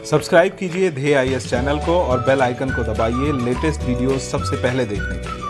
Subscribe कीजिए ध्येय IAS channel को और बेल आइकन को दबाइए लेटेस्ट वीडियो सबसे पहले देखने के लिए।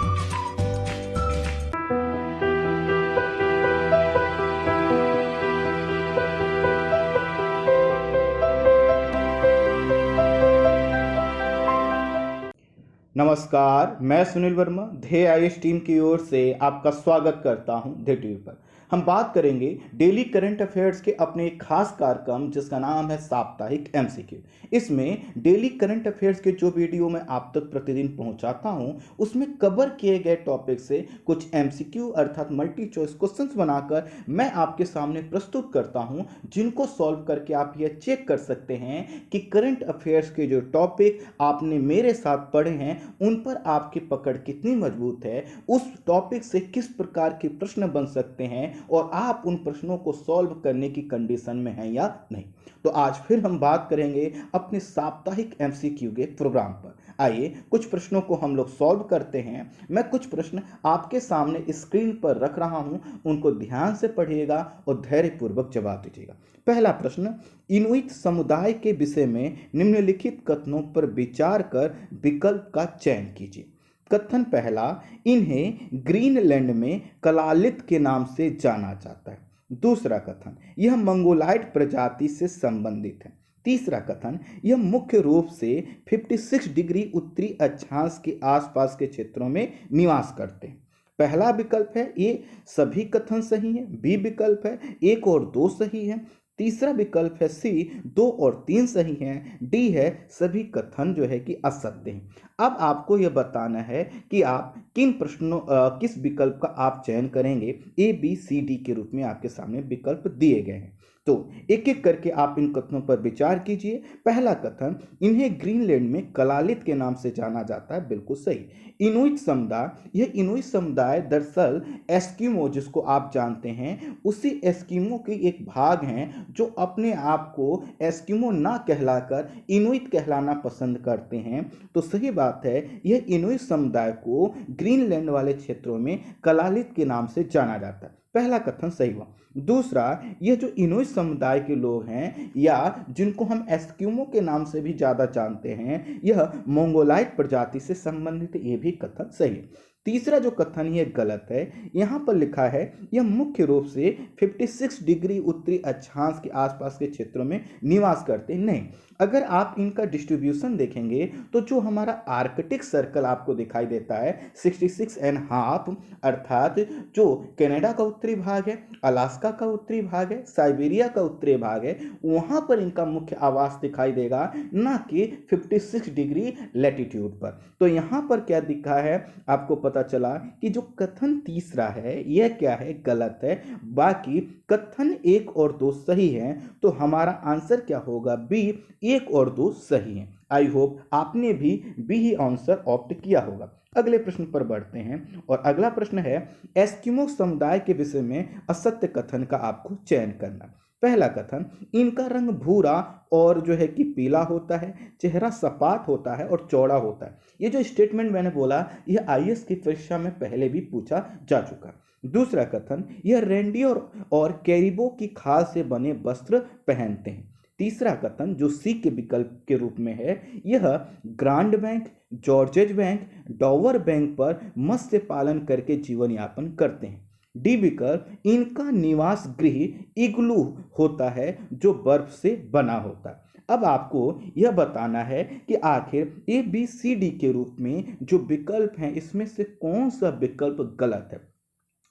नमस्कार, मैं सुनील वर्मा ध्येय आईएएस टीम की ओर से आपका स्वागत करता हूं ध्येय टीवी पर। हम बात करेंगे डेली करंट अफेयर्स के अपने एक खास कार्यक्रम जिसका नाम है साप्ताहिक एमसीक्यू। इसमें डेली करंट अफेयर्स के जो वीडियो मैं आप तक प्रतिदिन पहुंचाता हूं उसमें कवर किए गए टॉपिक से कुछ एमसीक्यू अर्थात मल्टी चॉइस क्वेश्चंस बनाकर मैं आपके सामने प्रस्तुत करता हूं, जिनको सॉल्व करके आप यह चेक कर सकते हैं कि करंट अफेयर्स के जो टॉपिक आपने मेरे साथ पढ़े हैं उन पर आपकी पकड़ कितनी मजबूत है, उस टॉपिक से किस प्रकार के प्रश्न बन सकते हैं और आप उन प्रश्नों को सॉल्व करने की कंडीशन में हैं या नहीं। तो आज फिर हम बात करेंगे अपने साप्ताहिक एमसीक्यू के प्रोग्राम पर। आइए कुछ प्रश्नों को हम लोग सॉल्व करते हैं। मैं कुछ प्रश्न आपके सामने स्क्रीन पर रख रहा हूं, उनको ध्यान से पढ़िएगा और धैर्यपूर्वक जवाब दीजिएगा। पहला प्रश्न, इनुइट समुदाय के विषय में निम्नलिखित कथनों पर विचार कर विकल्प का चयन कीजिए। कथन पहला, इन्हें ग्रीनलैंड में कलालित के नाम से जाना जाता है। दूसरा कथन, यह मंगोलाइट प्रजाति से संबंधित है। तीसरा कथन, यह मुख्य रूप से 56 डिग्री उत्तरी अक्षांश के आसपास के क्षेत्रों में निवास करते हैं। पहला विकल्प है ये सभी कथन सही है। बी विकल्प है 1 और 2 सही है। तीसरा विकल्प है सी 2 और 3 सही हैं। डी है सभी कथन जो है कि असत्य हैं। अब आपको यह बताना है कि आप किन प्रश्नों किस विकल्प का आप चयन करेंगे। ए बी सी डी के रूप में आपके सामने विकल्प दिए गए हैं, तो एक एक करके आप इन कथनों पर विचार कीजिए। पहला कथन, इन्हें ग्रीनलैंड में कलालित के नाम से जाना जाता है, बिल्कुल सही। इनुइट समुदाय, यह इनुइट समुदाय दरअसल एस्किमो जिसको आप जानते हैं उसी एस्किमो की एक भाग हैं जो अपने आप को एस्किमो ना कहलाकर इनुइट कहलाना पसंद करते हैं। तो सही बात है, यह इनुइट समुदाय को ग्रीनलैंड वाले क्षेत्रों में कलालित के नाम से जाना जाता है। पहला कथन सही हुआ। दूसरा, यह जो इनुइट समुदाय के लोग हैं या जिनको हम एस्किमो के नाम से भी ज़्यादा जानते हैं, यह मंगोलाइट प्रजाति से संबंधित, ये भी कथन सही है। तीसरा जो कथन ये गलत है, यहाँ पर लिखा है यह मुख्य रूप से 56 डिग्री उत्तरी अक्षांश के आसपास के क्षेत्रों में निवास करते हैं। नहीं, अगर आप इनका डिस्ट्रीब्यूशन देखेंगे तो जो हमारा आर्कटिक सर्कल आपको दिखाई देता है 66.5, अर्थात जो कनाडा का उत्तरी भाग है, अलास्का का उत्तरी भाग है, साइबेरिया का उत्तरी भाग है, वहाँ पर इनका मुख्य आवास दिखाई देगा, ना कि 56 डिग्री लैटिट्यूड पर। तो यहाँ पर क्या दिखा है, आपको पता चला कि जो कथन तीसरा है यह क्या है, गलत है। बाकी कथन 1 और 2 सही हैं, तो हमारा आंसर क्या होगा, बी 1 और 2 सही हैं। आई होप आपने भी बी ही आंसर ऑप्ट किया होगा। अगले प्रश्न पर बढ़ते हैं और अगला प्रश्न है एस्किमो समुदाय के विषय में असत्य कथन का आपको चयन करना। पहला कथन, इनका रंग भूरा और जो है कि पीला होता है, चेहरा सपाट होता है और चौड़ा होता है। ये जो स्टेटमेंट मैंने बोला यह आईएएस की परीक्षा में पहले भी पूछा जा चुका। दूसरा कथन, यह रेंडियर और कैरिबो की खाल से बने वस्त्र पहनते हैं। तीसरा कथन जो सी के विकल्प के रूप में है, यह Grand Bank, Georges Bank, Dover Bank पर मत्स्य पालन करके जीवन यापन करते हैं। डी विकल्प, इनका निवास गृह इग्लू होता है जो बर्फ से बना होता है। अब आपको यह बताना है कि आखिर ए बी सी डी के रूप में जो विकल्प हैं इसमें से कौन सा विकल्प गलत है।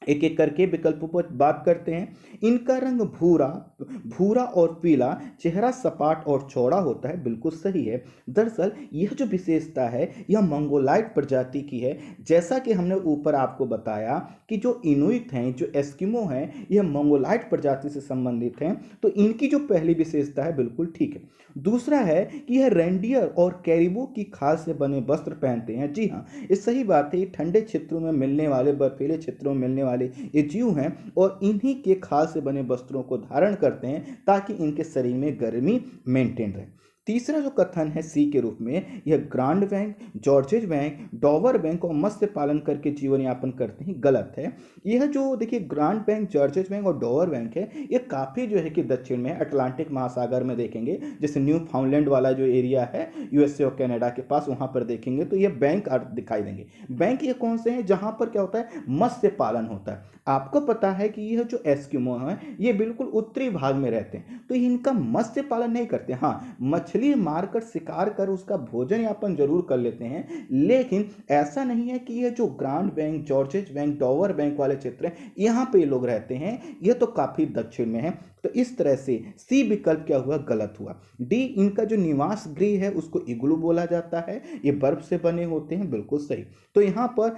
एक एक करके विकल्पों पर बात करते हैं। इनका रंग भूरा और पीला, चेहरा सपाट और चौड़ा होता है, बिल्कुल सही है। दरअसल यह जो विशेषता है यह मंगोलाइट प्रजाति की है। जैसा कि हमने ऊपर आपको बताया कि जो इनुइट हैं, जो एस्किमो हैं, यह मंगोलाइट प्रजाति से संबंधित हैं, तो इनकी जो पहली विशेषता है बिल्कुल ठीक है। दूसरा है कि यह रेंडियर और कैरिबो की खाल से बने वस्त्र पहनते हैं। जी हाँ, ये सही बात है, ये ठंडे क्षेत्रों में मिलने वाले, बर्फीले क्षेत्रों में मिलने वाले ये जीव हैं और इन्हीं के खाल से बने वस्त्रों को धारण करते हैं ताकि इनके शरीर में गर्मी मेंटेन रहे। तीसरा जो कथन है सी के रूप में, यह Grand Bank, Georges Bank, Dover Bank और मत्स्य पालन करके जीवन यापन करते हैं, गलत है। यह जो देखिए ग्रांड बैंक, जॉर्जेज बैंक और डॉवर बैंक है, ये काफ़ी जो है कि दक्षिण में अटलांटिक महासागर में देखेंगे, जैसे न्यू फाउंडलैंड वाला जो एरिया है यूएसए और कनाडा के पास, वहाँ पर देखेंगे तो ये बैंक दिखाई देंगे। बैंक ये कौन से हैं, जहाँ पर क्या होता है, मत्स्य पालन होता है। आपको पता है कि यह जो एस्किमो है ये बिल्कुल उत्तरी भाग में रहते हैं, तो इनका मत्स्य पालन नहीं करते। हाँ, मछली मारकर शिकार कर उसका भोजन यापन जरूर कर लेते हैं, लेकिन ऐसा नहीं है कि यह जो Grand Bank, Georges Bank, Dover Bank वाले क्षेत्र हैं यहाँ पे ये लोग रहते हैं, यह तो काफी दक्षिण में है। तो इस तरह से सी विकल्प क्या हुआ, गलत हुआ। डी, इनका जो निवास गृह है उसको इग्लू बोला जाता है, ये बर्फ से बने होते हैं, बिल्कुल सही। तो यहाँ पर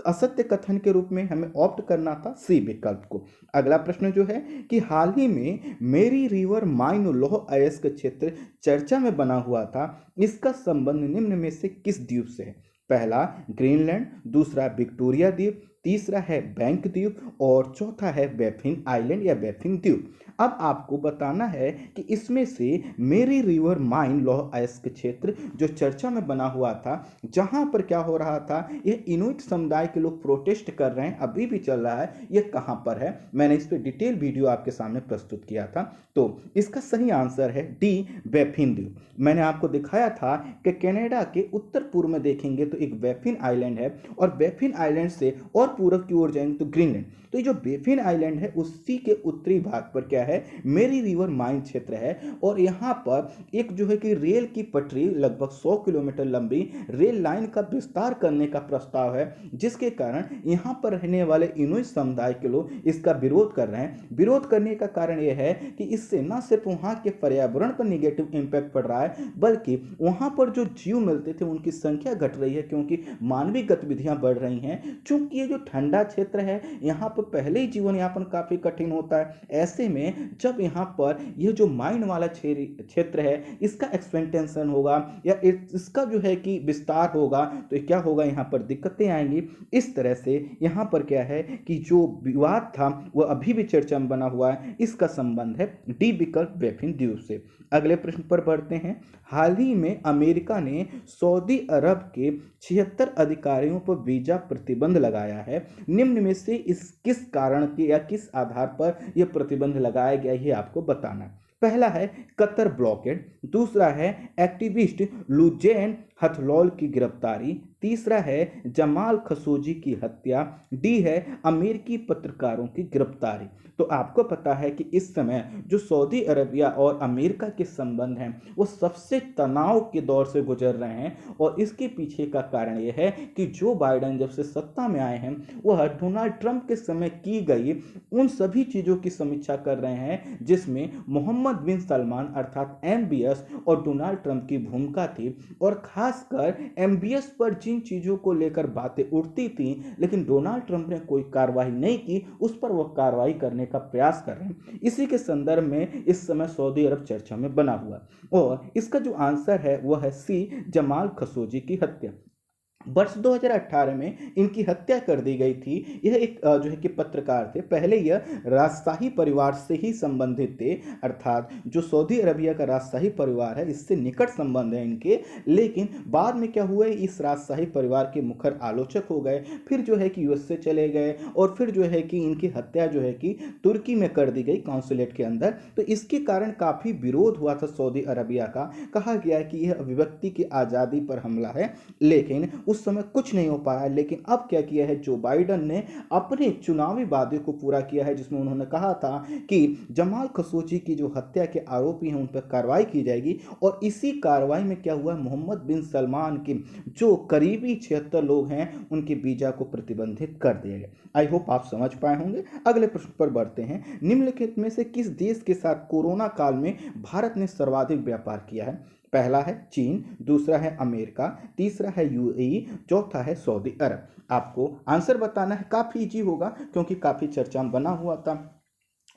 असत्य कथन के रूप में हमें ऑप्ट करना था सी विकल्प को। अगला प्रश्न जो है कि हाल ही में मेरी रिवर माइन लौह अयस्क क्षेत्र चर्चा में बना हुआ था, इसका संबंध निम्न में से किस द्वीप से है? पहला ग्रीनलैंड, दूसरा विक्टोरिया द्वीप, तीसरा है बैंक द्वीप और चौथा है बैफिन आइलैंड या बैफिन द्वीप। अब आपको बताना है कि इसमें से मेरी रिवर माइन लौह अयस्क क्षेत्र जो चर्चा में बना हुआ था, जहां पर क्या हो रहा था, यह इनुइट समुदाय के लोग प्रोटेस्ट कर रहे हैं, अभी भी चल रहा है, यह कहां पर है? मैंने इस पर डिटेल वीडियो आपके सामने प्रस्तुत किया था। तो इसका सही आंसर है डी, बैफिन द्वीप। मैंने आपको दिखाया था कि कनाडा के उत्तर पूर्व में देखेंगे तो एक बैफिन आइलैंड है, और बैफिन आइलैंड से और पूर्व की ओर जाएंगे तो ग्रीनलैंड। तो ये जो बैफिन आइलैंड है उसी के उत्तरी भाग पर क्या है, मेरी रिवर माइन क्षेत्र है, और यहाँ पर एक जो है कि रेल की पटरी, लगभग 100 किलोमीटर लंबी रेल लाइन का विस्तार करने का प्रस्ताव है, जिसके कारण यहाँ पर रहने वाले इनुइट समुदाय के लोग इसका विरोध कर रहे हैं। विरोध करने का कारण यह है कि इससे न सिर्फ वहाँ के पर्यावरण पर निगेटिव इम्पैक्ट पड़ रहा है, बल्कि वहाँ पर जो जीव मिलते थे उनकी संख्या घट रही है, क्योंकि मानवीय गतिविधियां बढ़ रही हैं। चूंकि ये जो ठंडा क्षेत्र है यहाँ पर पहले ही जीवन यापन काफी कठिन होता है, ऐसे में जब यहाँ पर यह जो माइन वाला क्षेत्र है इसका एक्सपेंटेशन होगा या इसका जो है कि विस्तार होगा, तो क्या होगा, यहाँ पर दिक्कतें आएंगी। इस तरह से यहाँ पर क्या है कि जो विवाद था वह अभी भी चर्चा में बना हुआ है, इसका संबंध है डी विकल्प बैफिन द्वीप से। अगले प्रश्न पर बढ़ते हैं। हाल ही में अमेरिका ने सऊदी अरब के 76 अधिकारियों पर वीजा प्रतिबंध लगाया है, निम्न में से इस किस कारण के या किस आधार पर यह प्रतिबंध लगाया गया है आपको बताना है। पहला है कतर ब्लॉकेड, दूसरा है एक्टिविस्ट लुजैन हथलौल की गिरफ्तारी, तीसरा है जमाल खशोगी की हत्या, डी है अमेरिकी पत्रकारों की गिरफ्तारी। तो आपको पता है कि इस समय जो सऊदी अरबिया और अमेरिका के संबंध हैं वो सबसे तनाव के दौर से गुजर रहे हैं, और इसके पीछे का कारण यह है कि जो बाइडेन जब से सत्ता में आए हैं वह डोनाल्ड ट्रंप के समय की गई उन सभी चीज़ों की समीक्षा कर रहे हैं जिसमें मोहम्मद बिन सलमान अर्थात MBS और डोनाल्ड ट्रंप की भूमिका थी, और खासकर MBS पर जिन चीज़ों को लेकर बातें उठती थी लेकिन डोनाल्ड ट्रंप ने कोई कार्रवाई नहीं की, उस पर वह कार्रवाई करने का प्रयास कर रहे हैं। इसी के संदर्भ में इस समय सऊदी अरब चर्चा में बना हुआ, और इसका जो आंसर है वह है सी, जमाल खशोगी की हत्या। वर्ष 2018 में इनकी हत्या कर दी गई थी। यह एक जो है कि पत्रकार थे, पहले यह राजशाही परिवार से ही संबंधित थे, अर्थात जो सऊदी अरबिया का राजशाही परिवार है इससे निकट संबंध है इनके, लेकिन बाद में क्या हुआ, इस राजशाही परिवार के मुखर आलोचक हो गए, फिर जो है कि यूएसए चले गए, और फिर जो है कि इनकी हत्या जो है कि तुर्की में कर दी गई कॉन्सुलेट के अंदर। तो इसके कारण काफ़ी विरोध हुआ था सऊदी अरबिया का, कहा गया कि यह अभिव्यक्ति की आज़ादी पर हमला है, लेकिन उस समय कुछ नहीं हो पाया। लेकिन अब क्या किया है जो बाइडेन ने, अपने चुनावी वादे को पूरा किया है, जिसमें उन्होंने कहा था कि जमाल खशोगी की जो हत्या के आरोपी हैं उन पर कार्रवाई की जाएगी, और इसी कार्रवाई में क्या हुआ, मोहम्मद बिन सलमान के जो करीबी 76 लोग हैं उनके वीजा को प्रतिबंधित कर दिया गया। आई होप आप समझ पाए होंगे। अगले प्रश्न पर बढ़ते हैं। निम्नलिखित में से किस देश के साथ कोरोना काल में भारत ने सर्वाधिक व्यापार किया है? पहला है चीन, दूसरा है अमेरिका, तीसरा है UAE, चौथा है सऊदी अरब। आपको आंसर बताना है, काफ़ी इजी होगा क्योंकि काफ़ी चर्चा में बना हुआ था।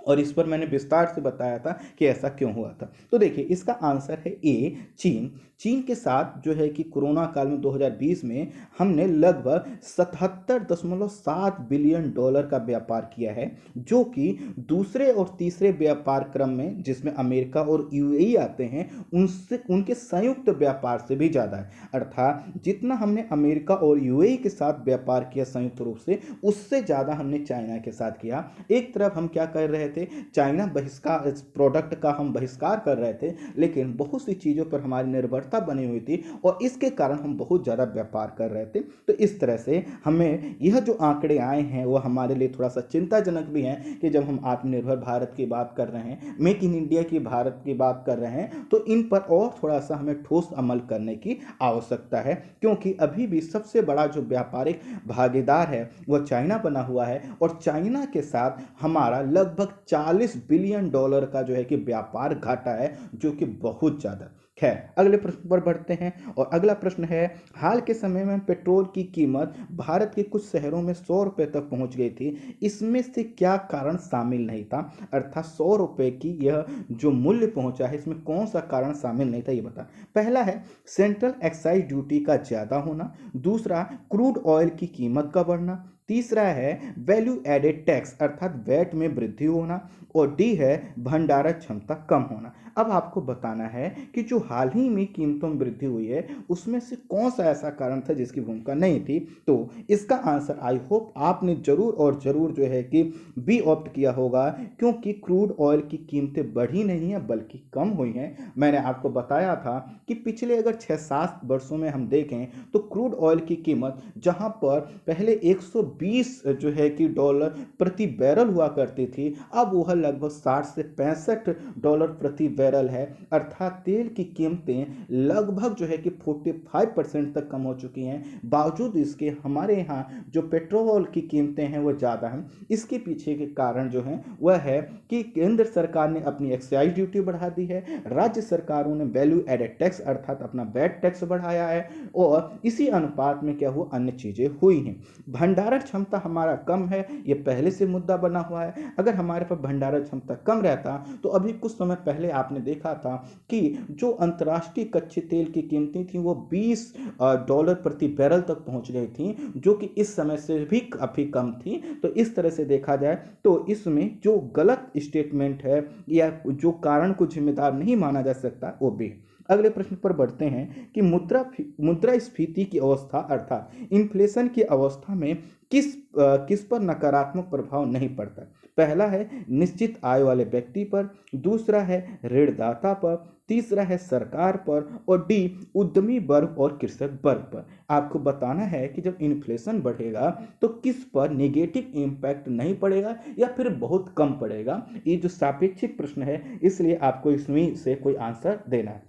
और इस पर मैंने विस्तार से बताया था कि ऐसा क्यों हुआ था। तो देखिए इसका आंसर है ए, चीन। चीन के साथ जो है कि कोरोना काल में 2020 में हमने लगभग 77.7 बिलियन डॉलर का व्यापार किया है, जो कि दूसरे और तीसरे व्यापार क्रम में, जिसमें अमेरिका और यूएई आते हैं, उनसे उनके संयुक्त व्यापार से भी ज़्यादा है। अर्थात जितना हमने अमेरिका और यूएई के साथ व्यापार किया संयुक्त रूप से, उससे ज़्यादा हमने चाइना के साथ किया। एक तरफ हम क्या कर रहे थे, चाइना बहिष्कार, इस प्रोडक्ट का हम बहिष्कार कर रहे थे, लेकिन बहुत सी चीज़ों पर हमारी निर्भरता बनी हुई थी और इसके कारण हम बहुत ज़्यादा व्यापार कर रहे थे। तो इस तरह से हमें यह जो आंकड़े आए हैं वो हमारे लिए थोड़ा सा चिंताजनक भी हैं कि जब हम आत्मनिर्भर भारत की बात कर रहे हैं, मेक इन इंडिया की भारत की बात कर रहे हैं, तो इन पर और थोड़ा सा हमें ठोस अमल करने की आवश्यकता है, क्योंकि अभी भी सबसे बड़ा जो व्यापारिक भागीदार है वह चाइना बना हुआ है और चाइना के साथ हमारा लगभग 40 बिलियन डॉलर का जो है कि व्यापार घाटा है, जो कि बहुत ज़्यादा। खैर, अगले प्रश्न पर बढ़ते हैं और अगला प्रश्न है, हाल के समय में पेट्रोल की कीमत भारत के कुछ शहरों में 100 रुपये तक पहुंच गई थी, इसमें से क्या कारण शामिल नहीं था? अर्थात 100 रुपये की यह जो मूल्य पहुंचा है, इसमें कौन सा कारण शामिल नहीं था, ये बता। पहला है सेंट्रल एक्साइज ड्यूटी का ज़्यादा होना, दूसरा क्रूड ऑयल की कीमत का बढ़ना, तीसरा है वैल्यू एडेड टैक्स अर्थात वैट में वृद्धि होना, और डी है भंडारण क्षमता कम होना। अब आपको बताना है कि जो हाल ही में कीमतों में वृद्धि हुई है उसमें से कौन सा ऐसा कारण था जिसकी भूमिका नहीं थी। तो इसका आंसर आई होप आपने जरूर और जरूर जो है कि बी ऑप्ट किया होगा, क्योंकि क्रूड ऑयल की कीमतें बढ़ी नहीं है बल्कि कम हुई हैं। मैंने आपको बताया था कि पिछले अगर 6-7 वर्षों में हम देखें तो क्रूड ऑयल की कीमत जहां पर पहले 120 जो है कि डॉलर प्रति बैरल हुआ करती थी, अब वह लगभग 60 से 65 डॉलर प्रति बैरल है। अर्थात तेल की कीमतें लगभग जो है कि 45% तक कम हो चुकी हैं। बावजूद इसके हमारे यहाँ जो पेट्रोल की कीमतें हैं वो ज़्यादा हैं। इसके पीछे के कारण जो हैं वह है कि केंद्र सरकार ने अपनी एक्साइज ड्यूटी बढ़ा दी है, राज्य सरकारों ने वैल्यू एडेड टैक्स अर्थात अपना वैट टैक्स बढ़ाया है, और इसी अनुपात में क्या हुआ, अन्य चीज़ें हुई हैं। भंडारण क्षमता हमारा कम है, ये पहले से मुद्दा बना हुआ है। अगर हमारे पास भंडारण क्षमता कम रहता तो अभी कुछ समय पहले आपने देखा था कि जो अंतर्राष्ट्रीय कच्चे तेल की कीमतें थी वो 20 डॉलर प्रति बैरल तक पहुंच गई थी, जो कि इस समय से भी काफ़ी कम थी। तो इस तरह से देखा जाए तो इसमें जो गलत स्टेटमेंट है या जो कारण को जिम्मेदार नहीं माना जा सकता वो भी। अगले प्रश्न पर बढ़ते हैं कि मुद्रास्फीति की अवस्था अर्थात इन्फ्लेशन की अवस्था में किस पर नकारात्मक प्रभाव नहीं पड़ता। पहला है निश्चित आय वाले व्यक्ति पर, दूसरा है ऋणदाता पर, तीसरा है सरकार पर, और डी उद्यमी वर्ग और कृषक वर्ग पर। आपको बताना है कि जब इन्फ्लेशन बढ़ेगा तो किस पर नेगेटिव इम्पैक्ट नहीं पड़ेगा या फिर बहुत कम पड़ेगा। ये जो सापेक्षिक प्रश्न है, इसलिए आपको इसमें से कोई आंसर देना है।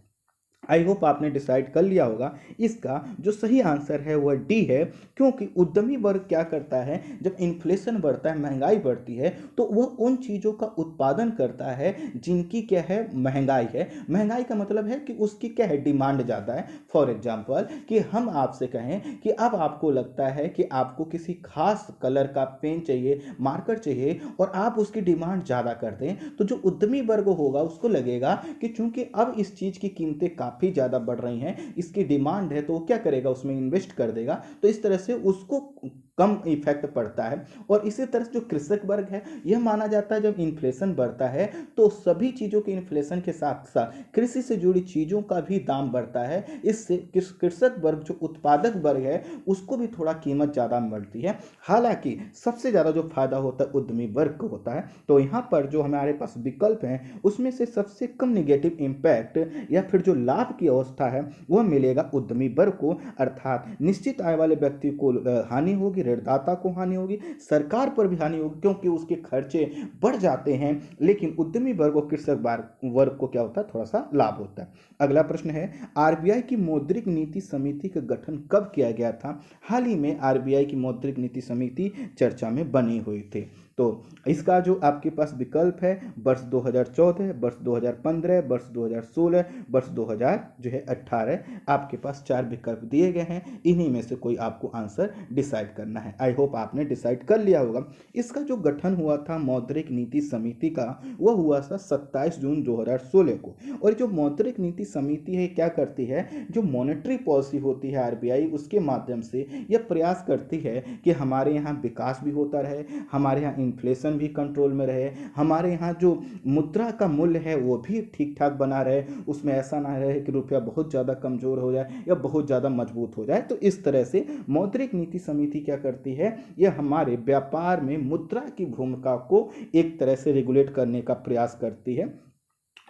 आई होप आपने डिसाइड कर लिया होगा। इसका जो सही आंसर है वह डी है, क्योंकि उद्यमी वर्ग क्या करता है, जब इन्फ्लेशन बढ़ता है, महंगाई बढ़ती है, तो वह उन चीज़ों का उत्पादन करता है जिनकी क्या है, महंगाई है। महंगाई का मतलब है कि उसकी क्या है, डिमांड ज़्यादा है। फॉर एग्जाम्पल कि हम आपसे कहें कि अब आपको लगता है कि आपको किसी खास कलर का पेन चाहिए, मार्कर चाहिए, और आप उसकी डिमांड ज़्यादा कर दें, तो जो उद्यमी वर्ग होगा उसको लगेगा कि चूंकि अब इस चीज़ की कीमतें काफ़ी ज़्यादा बढ़ रही हैं, इसकी डिमांड है, तो वो क्या करेगा, उसमें इन्वेस्ट कर देगा। तो इस तरह से उसको कम इफेक्ट पड़ता है। और इसी तरह से जो कृषक वर्ग है, यह माना जाता है जब इन्फ्लेशन बढ़ता है तो सभी चीज़ों के इन्फ्लेशन के साथ साथ कृषि से जुड़ी चीज़ों का भी दाम बढ़ता है। इससे कृषक वर्ग जो उत्पादक वर्ग है उसको भी थोड़ा कीमत ज़्यादा मिलती है। हालांकि सबसे ज़्यादा जो फायदा होता है उद्यमी वर्ग को होता है। तो यहाँ पर जो हमारे पास विकल्प हैं उसमें से सबसे कम निगेटिव इम्पैक्ट या फिर जो लाभ की अवस्था है वह मिलेगा उद्यमी वर्ग को। अर्थात निश्चित आय वाले व्यक्ति को हानि होगी, ऋणदाता को हानि होगी, सरकार पर भी हानि होगी, क्योंकि उसके खर्चे बढ़ जाते हैं। लेकिन उद्यमी वर्ग और कृषक वर्ग को क्या होता है, थोड़ा सा लाभ होता है। अगला प्रश्न है, आरबीआई की मौद्रिक नीति समिति का गठन कब किया गया था? हाल ही में आरबीआई की मौद्रिक नीति समिति चर्चा में बनी हुई थी। तो इसका जो आपके पास विकल्प है वर्ष 2014, वर्ष 2015, वर्ष 2016, वर्ष 2018, आपके पास 4 विकल्प दिए गए हैं। इन्हीं में से कोई आपको आंसर डिसाइड करना है। आई होप आपने डिसाइड कर लिया होगा। इसका जो गठन हुआ था मौद्रिक नीति समिति का, वह हुआ था 27 जून 2016 को। और जो मौद्रिक नीति समिति है क्या करती है, जो मॉनेटरी पॉलिसी होती है आरबीआई, उसके माध्यम से यह प्रयास करती है कि हमारे यहाँ विकास भी होता रहे, हमारे यहाँ इन्फ्लेशन भी कंट्रोल में रहे, हमारे यहाँ जो मुद्रा का मूल्य है वो भी ठीक ठाक बना रहे, उसमें ऐसा ना रहे कि रुपया बहुत ज़्यादा कमज़ोर हो जाए या बहुत ज़्यादा मजबूत हो जाए। तो इस तरह से मौद्रिक नीति समिति क्या करती है, यह हमारे व्यापार में मुद्रा की भूमिका को एक तरह से रेगुलेट करने का प्रयास करती है,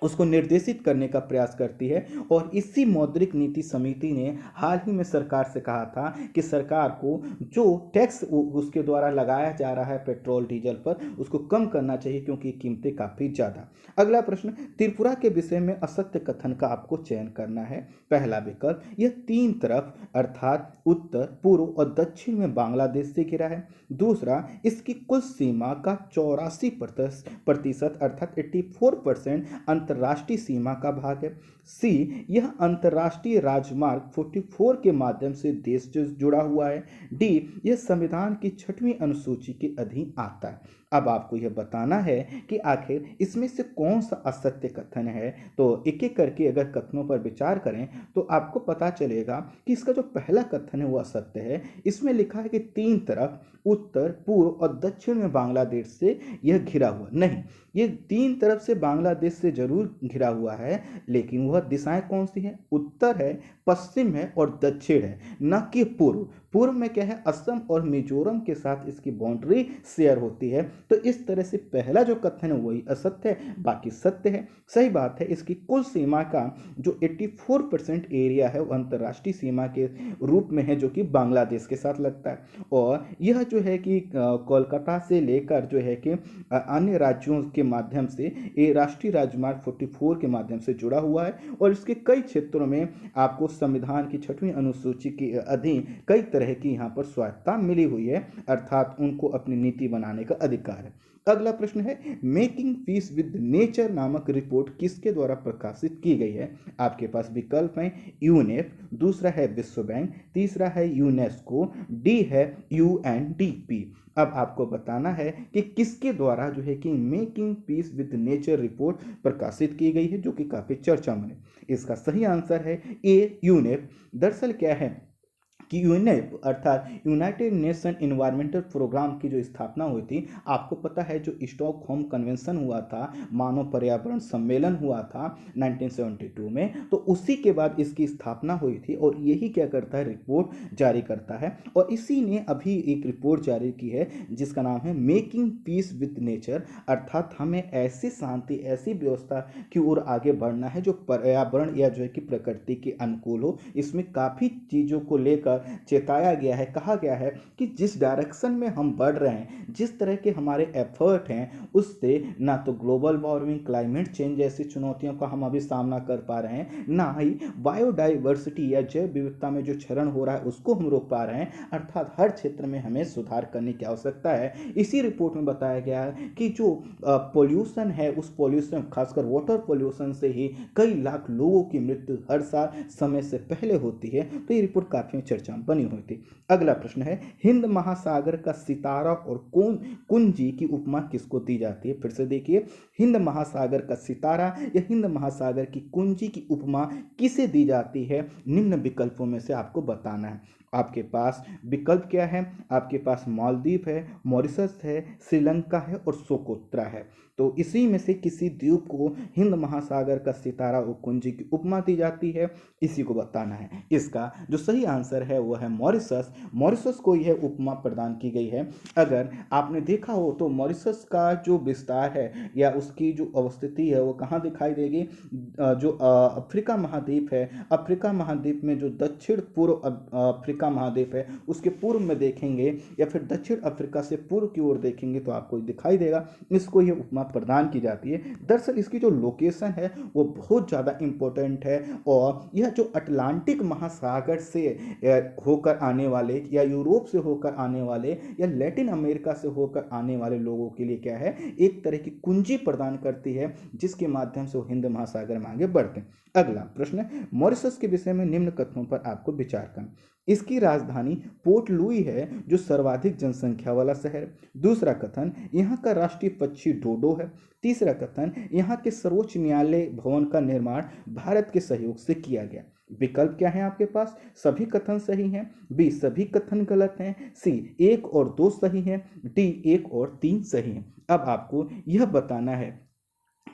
उसको निर्देशित करने का प्रयास करती है। और इसी मौद्रिक नीति समिति ने हाल ही में सरकार से कहा था कि सरकार को जो टैक्स उसके द्वारा लगाया जा रहा है पेट्रोल डीजल पर, उसको कम करना चाहिए क्योंकि कीमतें काफ़ी ज़्यादा। अगला प्रश्न, त्रिपुरा के विषय में असत्य कथन का आपको चयन करना है। पहला विकल्प, यह 3 तरफ अर्थात उत्तर, पूर्व और दक्षिण में बांग्लादेश से घिरा है। दूसरा, इसकी कुल सीमा का 84% अर्थात 84% अंतर्राष्ट्रीय सीमा का भाग है। सी, यह अंतर्राष्ट्रीय राजमार्ग 44 के माध्यम से देश से जुड़ा हुआ है। डी, यह संविधान की 6वीं अनुसूची के अधीन आता है। अब आपको यह बताना है कि आखिर इसमें से कौन सा असत्य कथन है। तो एक एक करके अगर कथनों पर विचार करें तो आपको पता चलेगा कि इसका जो पहला कथन है वो असत्य है। इसमें लिखा है कि 3 तरफ उत्तर, पूर्व और दक्षिण में बांग्लादेश से यह घिरा हुआ नहीं। ये 3 तरफ से बांग्लादेश से जरूर घिरा हुआ है, लेकिन वह दिशाएं कौन सी हैं? उत्तर है, पश्चिम है और दक्षिण है, न कि पूर्व। पूर्व में क्या है, असम और मिजोरम के साथ इसकी बाउंड्री शेयर होती है। तो इस तरह से पहला जो कथन है वही असत्य है, बाकी सत्य है। सही बात है, इसकी कुल सीमा का जो 84% एरिया है वो अंतर्राष्ट्रीय सीमा के रूप में है, जो कि बांग्लादेश के साथ लगता है। और यह जो है कि कोलकाता से लेकर जो है कि अन्य राज्यों के माध्यम से ये राष्ट्रीय राजमार्ग 44 के माध्यम से जुड़ा हुआ है। और इसके कई क्षेत्रों में आपको संविधान की 6वीं अनुसूची के अधीन कई तरह की यहाँ पर स्वायत्तता मिली हुई है, अर्थात उनको अपनी नीति बनाने का अधिकार है। अगला प्रश्न है, मेकिंग पीस विद नेचर नामक रिपोर्ट किसके द्वारा प्रकाशित की गई है? आपके पास विकल्प है यूनेप, दूसरा है विश्व बैंक, तीसरा है यूनेस्को, डी है यूएनडीपी। अब आपको बताना है कि किसके द्वारा जो है कि making peace with nature report प्रकाशित की गई है, जो कि काफी चर्चा में है। इसका सही आंसर है ए यूनेप। दरअसल क्या है कि यूनेप अर्थात यूनाइटेड नेशन इन्वायरमेंटल प्रोग्राम की जो स्थापना हुई थी, आपको पता है जो स्टॉकहोम कन्वेंशन हुआ था, मानव पर्यावरण सम्मेलन हुआ था 1972 में, तो उसी के बाद इसकी स्थापना हुई थी। और यही क्या करता है, रिपोर्ट जारी करता है। और इसी ने अभी एक रिपोर्ट जारी की है जिसका नाम है मेकिंग पीस विद नेचर, अर्थात हमें ऐसी शांति, ऐसी व्यवस्था की ओर आगे बढ़ना है जो पर्यावरण या जो है कि प्रकृति के अनुकूल हो। इसमें काफ़ी चीज़ों को लेकर चेताया गया है, कहा गया है कि जिस डायरेक्शन में हम बढ़ रहे हैं, जिस तरह के हमारे एफर्ट हैं, उससे ना तो ग्लोबल वार्मिंग, क्लाइमेट चेंज जैसी चुनौतियों का हम अभी सामना कर पा रहे हैं, ना ही बायोडाइवर्सिटी या जैव विविधता में जो क्षरण हो रहा है उसको हम रोक पा रहे हैं। अर्थात हर क्षेत्र में हमें सुधार करने की आवश्यकता है। इसी रिपोर्ट में बताया गया है कि जो पोल्यूशन है, उस पोल्यूशन, खासकर वाटर पोल्यूशन से ही कई लाख लोगों की मृत्यु हर साल समय से पहले होती है। तो ये रिपोर्ट काफी चर्चा बनी हुई थी। अगला प्रश्न है, हिंद महासागर का सितारा और कुंजी की उपमा किसको दी जाती है? फिर से देखिए, हिंद महासागर का सितारा या हिंद महासागर की कुंजी की उपमा किसे दी जाती है? निम्न विकल्पों में से आपको बताना है। आपके पास विकल्प क्या है? आपके पास मालदीव है, मॉरिशस है, श्रीलंका है और सोकोत्रा है। तो इसी में से किसी द्वीप को हिंद महासागर का सितारा और कुंजी की उपमा दी जाती है, इसी को बताना है। इसका जो सही आंसर है वो है मॉरिशस। मॉरिशस को यह उपमा प्रदान की गई है। अगर आपने देखा हो तो मॉरिशस का जो विस्तार है या उसकी जो अवस्थिति है वो कहाँ दिखाई देगी? जो अफ्रीका महाद्वीप है, अफ्रीका महाद्वीप में जो दक्षिण पूर्व अफ्रीका अफ्रीका महाद्वीप है उसके पूर्व में देखेंगे या फिर दक्षिण अफ्रीका से पूर्व की ओर देखेंगे तो आपको दिखाई देगा इसको ये उपमा प्रदान की जाती है। दरअसल इसकी जो लोकेशन है वो बहुत ज़्यादा इम्पोर्टेंट है और यह जो अटलांटिक महासागर से होकर आने वाले या यूरोप से होकर आने वाले या लैटिन अमेरिका से होकर आने वाले लोगों के लिए क्या है, एक तरह की कुंजी प्रदान करती है जिसके माध्यम से वो हिंद महासागर में आगे बढ़ते हैं। अगला प्रश्न, मॉरिशस के विषय में निम्न कथनों पर आपको विचार करना। इसकी राजधानी पोर्ट लुई है जो सर्वाधिक जनसंख्या वाला शहर है। दूसरा कथन, यहाँ का राष्ट्रीय पक्षी डोडो है। तीसरा कथन, यहाँ के सर्वोच्च न्यायालय भवन का निर्माण भारत के सहयोग से किया गया। विकल्प क्या है आपके पास? सभी कथन सही हैं। बी, सभी कथन गलत हैं। सी, 1 और 2 सही हैं। डी, 1 और 3 सही हैं। अब आपको यह बताना है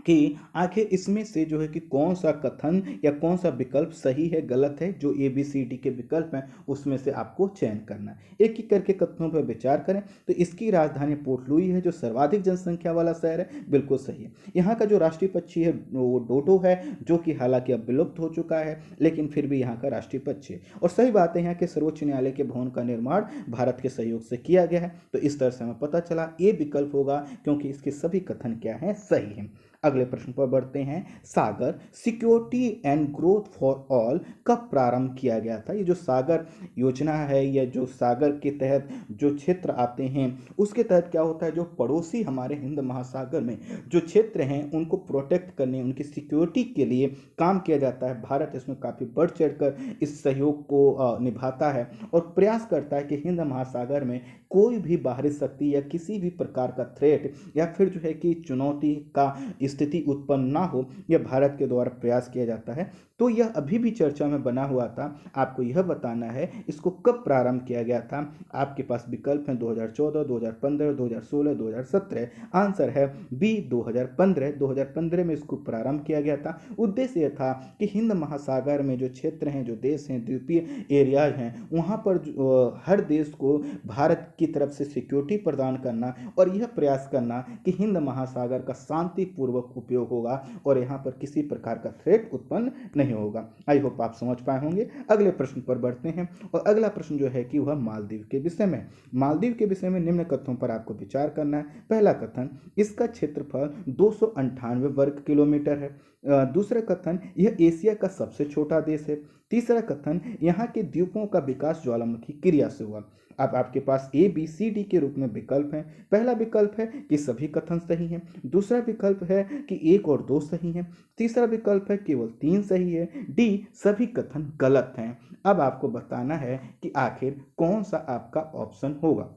कि आखिर इसमें से जो है कि कौन सा कथन या कौन सा विकल्प सही है गलत है। जो ए बी सी डी के विकल्प हैं उसमें से आपको चयन करना है। एक एक करके कथनों पर विचार करें तो इसकी राजधानी पोर्ट लुई है जो सर्वाधिक जनसंख्या वाला शहर है, बिल्कुल सही है। यहाँ का जो राष्ट्रीय पक्षी है वो डोडो है जो कि हालांकि अब विलुप्त हो चुका है लेकिन फिर भी यहाँ का राष्ट्रीय पक्षी है। और सही बात है, यहाँ के सर्वोच्च न्यायालय के भवन का निर्माण भारत के सहयोग से किया गया है। तो इस तरह से हमें पता चला ये विकल्प होगा क्योंकि इसके सभी कथन क्या हैं, सही हैं। अगले प्रश्न पर बढ़ते हैं। Sagar security and growth for all कब प्रारंभ किया गया था? ये जो सागर योजना है या जो सागर के तहत जो क्षेत्र आते हैं उसके तहत क्या होता है, जो पड़ोसी हमारे हिंद महासागर में जो क्षेत्र हैं उनको प्रोटेक्ट करने, उनकी सिक्योरिटी के लिए काम किया जाता है। भारत इसमें काफ़ी बढ़ चढ़कर इस सहयोग को निभाता है और प्रयास करता है कि हिंद महासागर में कोई भी बाहरी शक्ति या किसी भी प्रकार का थ्रेट या फिर जो है कि चुनौती का स्थिति उत्पन्न ना हो, यह भारत के द्वारा प्रयास किया जाता है। तो यह अभी भी चर्चा में बना हुआ था। आपको यह बताना है इसको कब प्रारंभ किया गया था। आपके पास विकल्प हैं 2014, 2015, 2016, 2017। आंसर है बी 2015। 2015 में इसको प्रारंभ किया गया था। उद्देश्य यह था कि हिंद महासागर में जो क्षेत्र हैं, जो देश हैं, द्वीपीय एरियाज हैं, वहाँ पर हर देश को भारत की तरफ से सिक्योरिटी प्रदान करना और यह प्रयास करना कि हिंद महासागर का शांतिपूर्वक उपयोग होगा और यहाँ पर किसी प्रकार का थ्रेट उत्पन्न नहीं होगा। आई होप आप समझ पाए होंगे। अगले प्रश्न पर बढ़ते हैं और अगला प्रश्न जो है कि वह मालदीव के विषय में। मालदीव के विषय में निम्न कथनों पर आपको विचार करना है। पहला कथन, इसका क्षेत्रफल 298 वर्ग किलोमीटर है। दूसरा कथन, यह एशिया का सबसे छोटा देश है। तीसरा कथन, यहाँ के द्वीपों का विकास ज्वालामुखी क्रिया से हुआ। अब आपके पास ए बी सी डी के रूप में विकल्प हैं। पहला विकल्प है कि सभी कथन सही हैं। दूसरा विकल्प है कि 1 और 2 सही हैं। तीसरा विकल्प है केवल 3 सही है। डी, सभी कथन गलत हैं। अब आपको बताना है कि आखिर कौन सा आपका ऑप्शन होगा।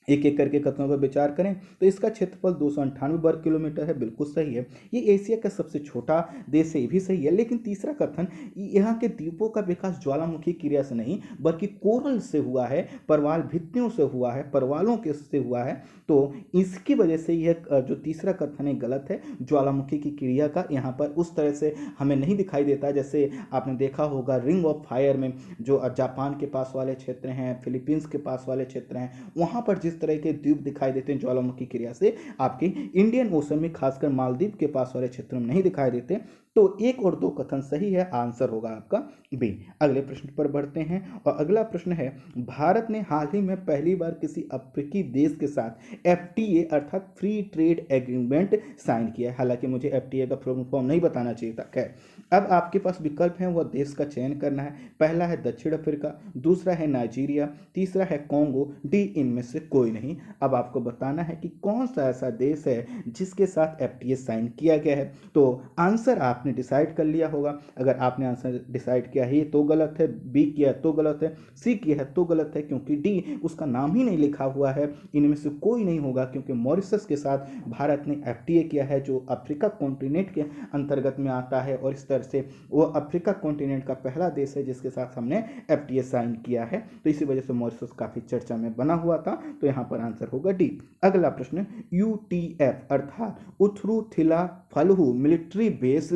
एक एक करके कथनों पर विचार करें तो इसका क्षेत्रफल 298 वर्ग किलोमीटर है, बिल्कुल सही है। ये एशिया का सबसे छोटा देश है, ये भी सही है। लेकिन तीसरा कथन, यहाँ के द्वीपों का विकास ज्वालामुखी क्रिया से नहीं बल्कि कोरल से हुआ है, परवाल भित्तियों से हुआ है, परवालों के से हुआ है। तो इसकी वजह से यह जो तीसरा कथन है गलत है। ज्वालामुखी की क्रिया का यहाँ पर उस तरह से हमें नहीं दिखाई देता जैसे आपने देखा होगा रिंग ऑफ फायर में, जो जापान के पास वाले क्षेत्र हैं, फिलीपींस के पास वाले क्षेत्र हैं, वहाँ पर जिस तरह के द्वीप दिखाई देते हैं ज्वालामुखी क्रिया से, आपके इंडियन ओशन में खासकर मालदीव के पास वाले क्षेत्रों में नहीं दिखाई देते। तो 1 और 2 कथन सही है, आंसर होगा आपका बी। अगले प्रश्न पर बढ़ते हैं और अगला प्रश्न है, भारत ने हाल ही में पहली बार किसी अफ्रीकी देश के साथ एफटीए अर्थात फ्री ट्रेड एग्रीमेंट साइन किया है। हालांकि मुझे एफटीए का फुल फॉर्म नहीं बताना चाहिए था। खैर, अब आपके पास विकल्प हैं, वह देश का चयन करना है। पहला है दक्षिण अफ्रीका, दूसरा है नाइजीरिया, तीसरा है कॉन्गो, डी इनमें से कोई नहीं। अब आपको बताना है कि कौन सा ऐसा देश है जिसके साथ एफटीए साइन किया गया है। तो आंसर आपने डिसाइड कर लिया होगा। अगर आपने आंसर डिसाइड किया है तो गलत है, बी किया तो गलत है, सी किया है तो गलत है क्योंकि डी उसका नाम ही नहीं लिखा हुआ है। इनमें से कोई नहीं होगा क्योंकि मॉरिशस के साथ भारत ने एफटीए किया है जो अफ्रीका कॉन्टिनेंट के अंतर्गत में आता है और इस तरह से वो अफ्रीका कॉन्टिनेंट का पहला देश है जिसके साथ हमने एफटीए साइन किया है। तो इसी वजह से मॉरिशस काफी चर्चा में बना हुआ था। तो यहाँ पर आंसर होगा डी। अगला प्रश्न, यूटीएफ अर्थात उथरू थिला फलहू मिलिट्री बेस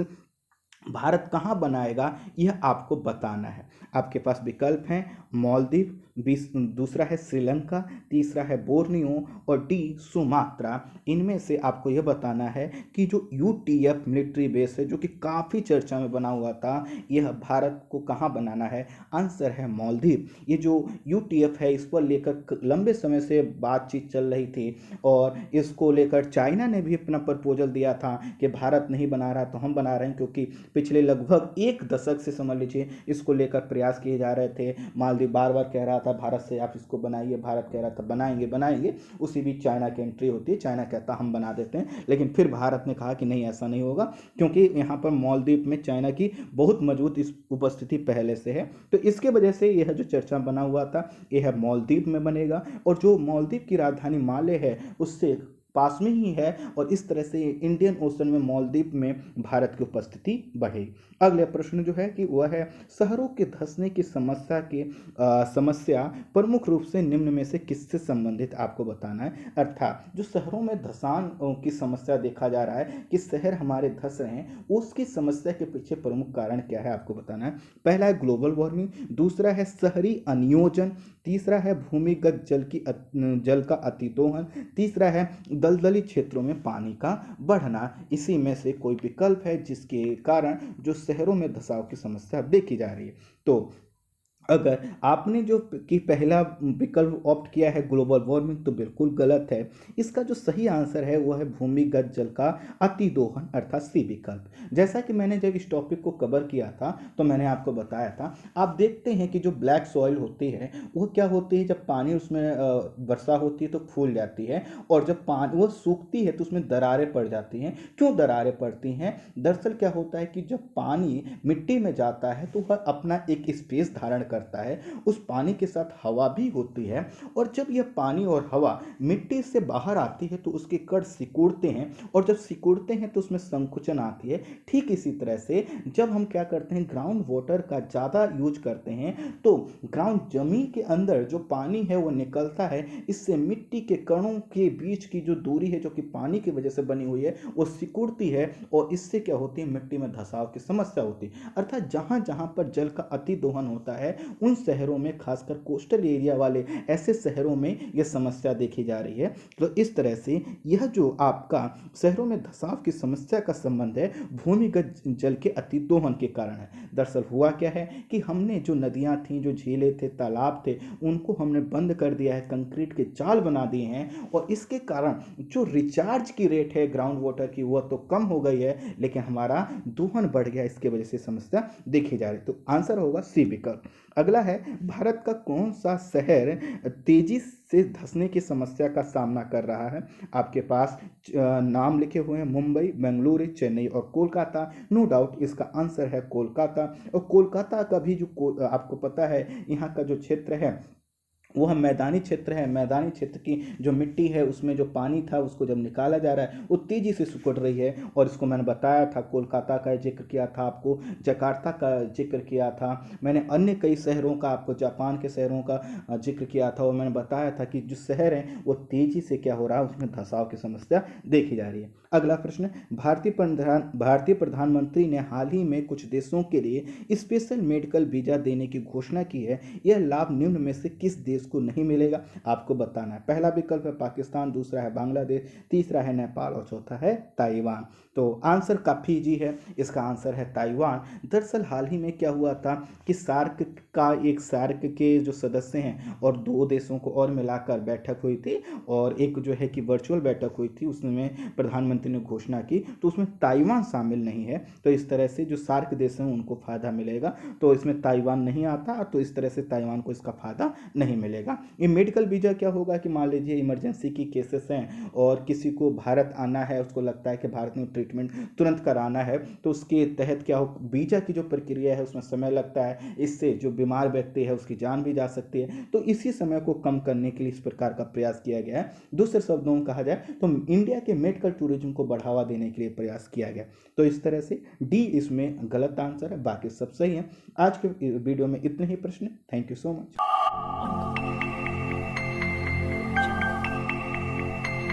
भारत कहाँ बनाएगा यह आपको बताना है। आपके पास विकल्प हैं मालदीव, दूसरा है श्रीलंका, तीसरा है बोर्नियो और डी सुमात्रा। इनमें से आपको यह बताना है कि जो यूटीएफ मिलिट्री बेस है जो कि काफ़ी चर्चा में बना हुआ था, यह भारत को कहाँ बनाना है। आंसर है मालदीव। ये जो यूटीएफ है इस पर लेकर लंबे समय से बातचीत चल रही थी और इसको लेकर चाइना ने भी अपना प्रपोजल दिया था कि भारत नहीं बना रहा तो हम बना रहे हैं, क्योंकि पिछले लगभग एक दशक से समझ लीजिए इसको लेकर प्रयास किए जा रहे थे। मालदीव बार बार कह रहा था भारत से आप इसको बनाइए, भारत कह रहा था बनाएंगे बनाएंगे। उसी बीच चाइना की एंट्री होती है, चाइना कहता हम बना देते हैं, लेकिन फिर भारत ने कहा कि नहीं ऐसा नहीं होगा, क्योंकि यहाँ पर मालदीव में चाइना की बहुत मजबूत इस उपस्थिति पहले से है। तो इसके वजह से यह जो चर्चा बना हुआ था यह मालदीव में बनेगा, और जो मालदीव की राजधानी माले है उससे पास में ही है, और इस तरह से इंडियन ओशन में मालदीव में भारत की उपस्थिति बढ़ेगी। अगला प्रश्न जो है कि वह है शहरों के धंसने की समस्या प्रमुख रूप से निम्न में से किससे संबंधित आपको बताना है। अर्थात जो शहरों में धसान की समस्या देखा जा रहा है कि शहर हमारे धंस रहे हैं, उसकी समस्या के पीछे प्रमुख कारण क्या है आपको बताना है। पहला है ग्लोबल वार्मिंग, दूसरा है शहरी अनियोजन, तीसरा है भूमिगत जल का अतिदोहन, तीसरा है दलदली क्षेत्रों में पानी का बढ़ना। इसी में से कोई विकल्प है जिसके कारण जो शहरों में धंसाव की समस्या देखी जा रही है। तो अगर आपने जो कि पहला विकल्प ऑप्ट किया है ग्लोबल वार्मिंग तो बिल्कुल गलत है। इसका जो सही आंसर है वह है भूमिगत जल का अतिदोहन अर्थात सी विकल्प। जैसा कि मैंने जब इस टॉपिक को कवर किया था तो मैंने आपको बताया था, आप देखते हैं कि जो ब्लैक सॉइल होती है वो क्या होती है, जब पानी उसमें वर्षा होती है तो फूल जाती है, और जब पानी वो सूखती है तो उसमें दरारें पड़ जाती हैं। क्यों दरारें पड़ती हैं? दरअसल क्या होता है कि जब पानी मिट्टी में जाता है तो वह अपना एक स्पेस धारण करता है, उस पानी के साथ हवा भी होती है, और जब यह पानी और हवा मिट्टी से बाहर आती है तो उसके कण सिकुड़ते हैं, और जब सिकुड़ते हैं तो उसमें संकुचन आती है। ठीक इसी तरह से जब हम क्या करते हैं ग्राउंड वाटर का ज़्यादा यूज करते हैं तो ग्राउंड जमीन के अंदर जो पानी है वो निकलता है, इससे मिट्टी के कणों के बीच की जो दूरी है जो कि पानी की वजह से बनी हुई है वो सिकुड़ती है, और इससे क्या होती है मिट्टी में धंसाव की समस्या होती है। अर्थात जहाँ जहाँ पर जल का अति दोहन होता है उन शहरों में, खासकर कोस्टल एरिया वाले ऐसे शहरों में यह समस्या देखी जा रही है। तो इस तरह से यह जो आपका शहरों में धंसाव की समस्या का संबंध है भूमिगत जल के अतिदोहन के कारण है। दरअसल हुआ क्या है कि हमने जो नदियां थीं, जो झीलें थे, तालाब थे, उनको हमने बंद कर दिया है, कंक्रीट के जाल बना दिए हैं, और इसके कारण जो रिचार्ज की रेट है ग्राउंड वाटर की वह तो कम हो गई है, लेकिन हमारा दोहन बढ़ गया, इसके वजह से समस्या देखी जा रही है। तो आंसर होगा सी विकल्प। अगला है भारत का कौन सा शहर तेजी से धंसने की समस्या का सामना कर रहा है। आपके पास नाम लिखे हुए हैं मुंबई, बेंगलुरु, चेन्नई और कोलकाता। नो डाउट इसका आंसर है कोलकाता। और कोलकाता का भी जो आपको पता है यहाँ का जो क्षेत्र है वह मैदानी क्षेत्र है। मैदानी क्षेत्र की जो मिट्टी है उसमें जो पानी था उसको जब निकाला जा रहा है वो तेज़ी से सिकुड़ रही है, और इसको मैंने बताया था, कोलकाता का जिक्र किया था आपको, जकार्ता का जिक्र किया था मैंने, अन्य कई शहरों का आपको, जापान के शहरों का जिक्र किया था, और मैंने बताया था कि जो शहर हैं वो तेज़ी से क्या हो रहा है उसमें धंसाव की समस्या देखी जा रही है। अगला प्रश्न, भारतीय प्रधानमंत्री ने हाल ही में कुछ देशों के लिए स्पेशल मेडिकल वीजा देने की घोषणा की है। यह लाभ निम्न में से किस देश को नहीं मिलेगा आपको बताना है। पहला विकल्प है पाकिस्तान, दूसरा है बांग्लादेश, तीसरा है नेपाल और चौथा है ताइवान। तो आंसर काफ़ी इजी है, इसका आंसर है ताइवान। दरअसल हाल ही में क्या हुआ था कि सार्क के जो सदस्य हैं और दो देशों को और मिलाकर बैठक हुई थी, और एक जो है कि वर्चुअल बैठक हुई थी, उसमें प्रधानमंत्री ने घोषणा की, तो उसमें ताइवान शामिल नहीं है। तो इस तरह से जो सार्क देश हैं उनको फ़ायदा मिलेगा, तो इसमें ताइवान नहीं आता, तो इस तरह से ताइवान को इसका फ़ायदा नहीं मिलेगा। ये मेडिकल वीज़ा क्या होगा कि मान लीजिए इमरजेंसी की केसेस हैं और किसी को भारत आना है, उसको लगता है कि भारत में ट्रीटमेंट तुरंत कराना है, तो उसके तहत क्या हो, वीज़ा की जो प्रक्रिया है उसमें समय लगता है, इससे जो बीमार व्यक्ति है उसकी जान भी जा सकती है। तो इसी समय को कम करने के लिए इस प्रकार का प्रयास किया गया है। दूसरे शब्दों में कहा जाए तो इंडिया के मेडिकल टूरिज्म को बढ़ावा देने के लिए प्रयास किया गया। तो इस तरह से डी इसमें गलत आंसर है, बाकी सब सही है। आज के वीडियो में इतने ही प्रश्न। Thank you so much.